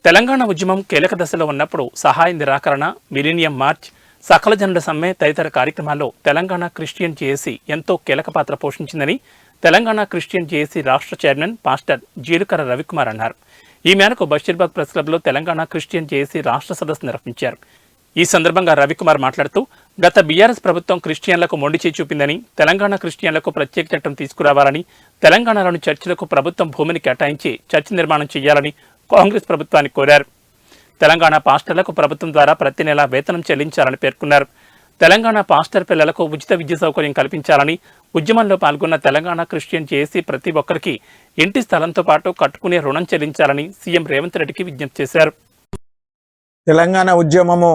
తెలంగాణ ఉద్యమం కీలక దశలో ఉన్నప్పుడు సహాయ నిరాకరణ, మిలీనియం మార్చ్, సకల జనుల సమ్మె తదితర కార్యక్రమాల్లో తెలంగాణ క్రిస్టియన్ జేఏసీ ఎంతో కీలక పాత్ర పోషించిందని తెలంగాణ క్రిస్టియన్ జేఏసీ రాష్ట్ర చైర్మన్ పాస్టర్ జీలుకర్ర రవికుమార్ అన్నారు. ఈ మేరకు బషీర్బాగ్ ప్రెస్ క్లబ్లో తెలంగాణ క్రిస్టియన్ జేఏసీ రాష్ట్ర సదస్సు నిర్వహించారు. ఈ సందర్భంగా రవికుమార్ మాట్లాడుతూ గత బీఆర్ఎస్ ప్రభుత్వం క్రిస్టియన్లకు మొండిచేయి చూపిందని, తెలంగాణ క్రిస్టియన్లకు ప్రత్యేక చట్టం తీసుకురావాలని, తెలంగాణలోని చర్చిలకు ప్రభుత్వం భూమిని కేటాయించి చర్చి నిర్మాణం చేయాలని కాంగ్రెస్ ప్రభుత్వాన్ని కోరారు. తెలంగాణ పాస్టర్లకు ప్రభుత్వం ద్వారా ప్రతి నెలా వేతనం చెల్లించాలని పేర్కొన్నారు. తెలంగాణ పాస్టర్ పిల్లలకు ఉచిత విద్య సౌకర్యం కల్పించాలని, ఉద్యమంలో పాల్గొన్న తెలంగాణ క్రిస్టియన్ జేఏసీ ప్రతి ఒక్కరికి ఇంటి స్థలంతో పాటు కట్టుకునే రుణం చెల్లించాలని సీఎం రేవంత్ రెడ్డికి విజ్ఞప్తి చేశారు. తెలంగాణ ఉద్యమము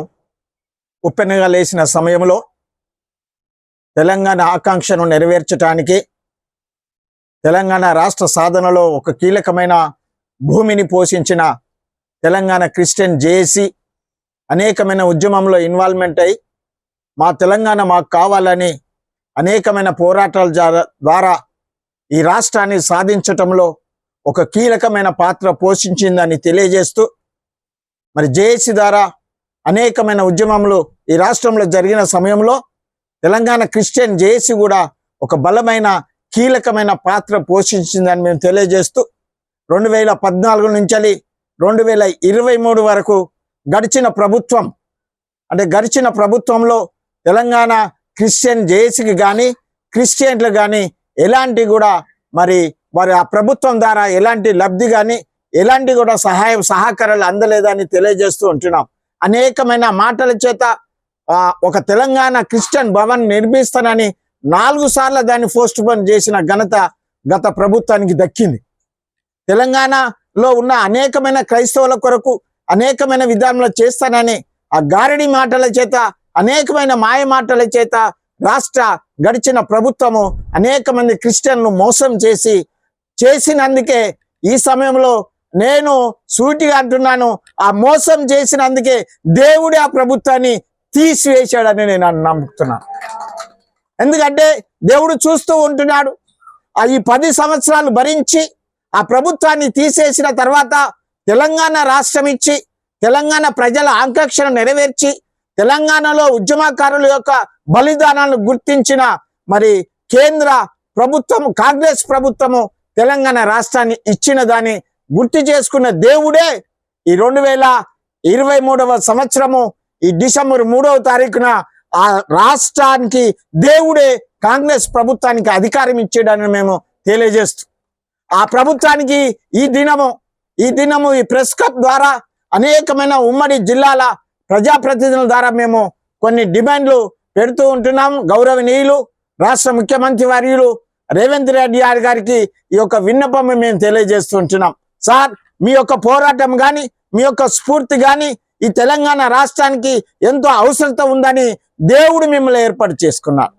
ఉప్పెనగా లేచిన సమయంలో తెలంగాణ ఆకాంక్షను నెరవేర్చడానికి తెలంగాణ రాష్ట్ర సాధనలో ఒక కీలకమైన భూమిని పోషించిన తెలంగాణ క్రిస్టియన్ జేఏసీ అనేకమైన ఉద్యమంలో ఇన్వాల్వ్మెంట్ అయి మా తెలంగాణ మాకు కావాలని అనేకమైన పోరాటాల ద్వారా ఈ రాష్ట్రాన్ని సాధించటంలో ఒక కీలకమైన పాత్ర పోషించిందని తెలియజేస్తూ, మరి జేఏసీ ద్వారా అనేకమైన ఉద్యమంలో ఈ రాష్ట్రంలో జరిగిన సమయంలో తెలంగాణ క్రిస్టియన్ జేఏసీ కూడా ఒక బలమైన కీలకమైన పాత్ర పోషించిందని మేము తెలియజేస్తూ 2014 నుంచి 2023 వరకు గడిచిన ప్రభుత్వంలో తెలంగాణ క్రిస్టియన్ జేఏసీకి కానీ క్రిస్టియన్లు కానీ ఎలాంటి కూడా మరి వారి ఆ ప్రభుత్వం ద్వారా ఎలాంటి లబ్ధి కానీ ఎలాంటి కూడా సహకారాలు అందలేదని తెలియజేస్తూ ఉంటున్నాం. అనేకమైన మాటల చేత ఒక తెలంగాణ క్రిస్టియన్ భవన్ నిర్మిస్తానని 4 సార్లు దాన్ని పోస్ట్ పోన్ చేసిన ఘనత గత ప్రభుత్వానికి దక్కింది. తెలంగాణలో ఉన్న అనేకమైన క్రైస్తవుల కొరకు అనేకమైన విధానంలో చేస్తానని ఆ గారడి మాటల చేత, అనేకమైన మాయ మాటల చేత రాష్ట్ర గడిచిన ప్రభుత్వము అనేక మంది క్రిస్టియన్లు మోసం చేసినందుకే ఈ సమయంలో నేను సూటిగా అంటున్నాను, ఆ మోసం చేసినందుకే దేవుడే ఆ ప్రభుత్వాన్ని తీసివేశాడని నేను నమ్ముతున్నాను. ఎందుకంటే దేవుడు చూస్తూ ఉంటున్నాడు. ఈ 10 సంవత్సరాలు భరించి ఆ ప్రభుత్వాన్ని తీసేసిన తర్వాత తెలంగాణ రాష్ట్రం ఇచ్చి తెలంగాణ ప్రజల ఆకాంక్షను నెరవేర్చి తెలంగాణలో ఉద్యమకారుల యొక్క బలిదానాలను గుర్తించిన మరి కేంద్ర ప్రభుత్వం, కాంగ్రెస్ ప్రభుత్వము తెలంగాణ రాష్ట్రాన్ని ఇచ్చిన దాన్ని గుర్తు చేసుకున్న దేవుడే ఈ 2023వ సంవత్సరము ఈ డిసెంబర్ 3వ తారీఖున ఆ రాష్ట్రానికి దేవుడే కాంగ్రెస్ ప్రభుత్వానికి అధికారం ఇచ్చాడని మేము తెలియజేస్తూ, ఆ ప్రభుత్వానికి ఈ దినము ఈ ప్రెస్ క్లబ్ ద్వారా అనేకమైన ఉమ్మడి జిల్లాల ప్రజాప్రతినిధుల ద్వారా మేము కొన్ని డిమాండ్లు పెడుతూ ఉంటున్నాం. గౌరవనీయులు రాష్ట్ర ముఖ్యమంత్రి వర్యులు రేవంత్ రెడ్డి గారికి ఈ యొక్క విన్నపం మేము తెలియజేస్తుంటున్నాం. సార్, మీ యొక్క పోరాటం కానీ మీ యొక్క స్ఫూర్తి కానీ ఈ తెలంగాణ రాష్ట్రానికి ఎంతో అవసరత ఉందని దేవుడు మిమ్మల్ని ఏర్పాటు చేసుకున్నారు.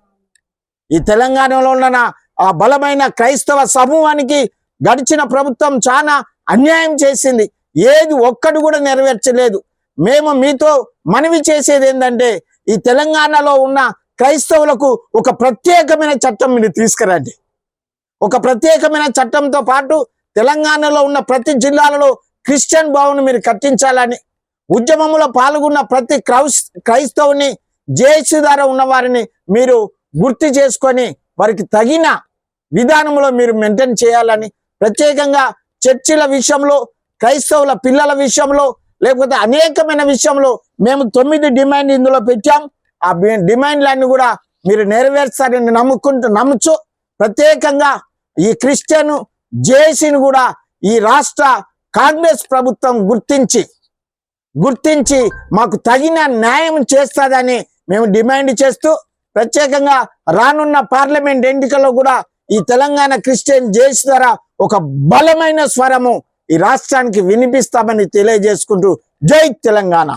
ఈ తెలంగాణలో ఉన్న ఆ బలమైన క్రైస్తవ సమూహానికి గడిచిన ప్రభుత్వం చాలా అన్యాయం చేసింది. ఏది ఒక్కడు కూడా నెరవేర్చలేదు. మేము మీతో మనవి చేసేది ఏంటంటే, ఈ తెలంగాణలో ఉన్న క్రైస్తవులకు ఒక ప్రత్యేకమైన చట్టం మీరు తీసుకురండి. ఒక ప్రత్యేకమైన చట్టంతో పాటు తెలంగాణలో ఉన్న ప్రతి జిల్లాలలో క్రిస్టియన్ భవన్ మీరు కట్టించాలని, ఉద్యమంలో పాల్గొన్న ప్రతి క్రైస్తవుని జేఏసీ ద్వారా ఉన్న వారిని మీరు గుర్తు చేసుకొని వారికి తగిన విధానంలో మీరు మెయింటైన్ చేయాలని, ప్రత్యేకంగా చర్చిల విషయంలో, క్రైస్తవుల పిల్లల విషయంలో, లేకపోతే అనేకమైన విషయంలో మేము 9 డిమాండ్ ఇందులో పెట్టాం. ఆ డిమాండ్లన్నీ కూడా మీరు నెరవేర్చారని నమ్ముచు ప్రత్యేకంగా ఈ క్రిస్టియన్ జేఏసీని కూడా ఈ రాష్ట్ర కాంగ్రెస్ ప్రభుత్వం గుర్తించి మాకు తగిన న్యాయం చేస్తుందని మేము డిమాండ్ చేస్తూ, ప్రత్యేకంగా రానున్న పార్లమెంట్ ఎన్నికల్లో కూడా ఈ తెలంగాణ క్రిస్టియన్ జేఏసీ ద్వారా ఒక బలమైన స్వరము ఈ రాష్ట్రానికి వినిపిస్తామని తెలియజేసుకుంటూ జై తెలంగాణ.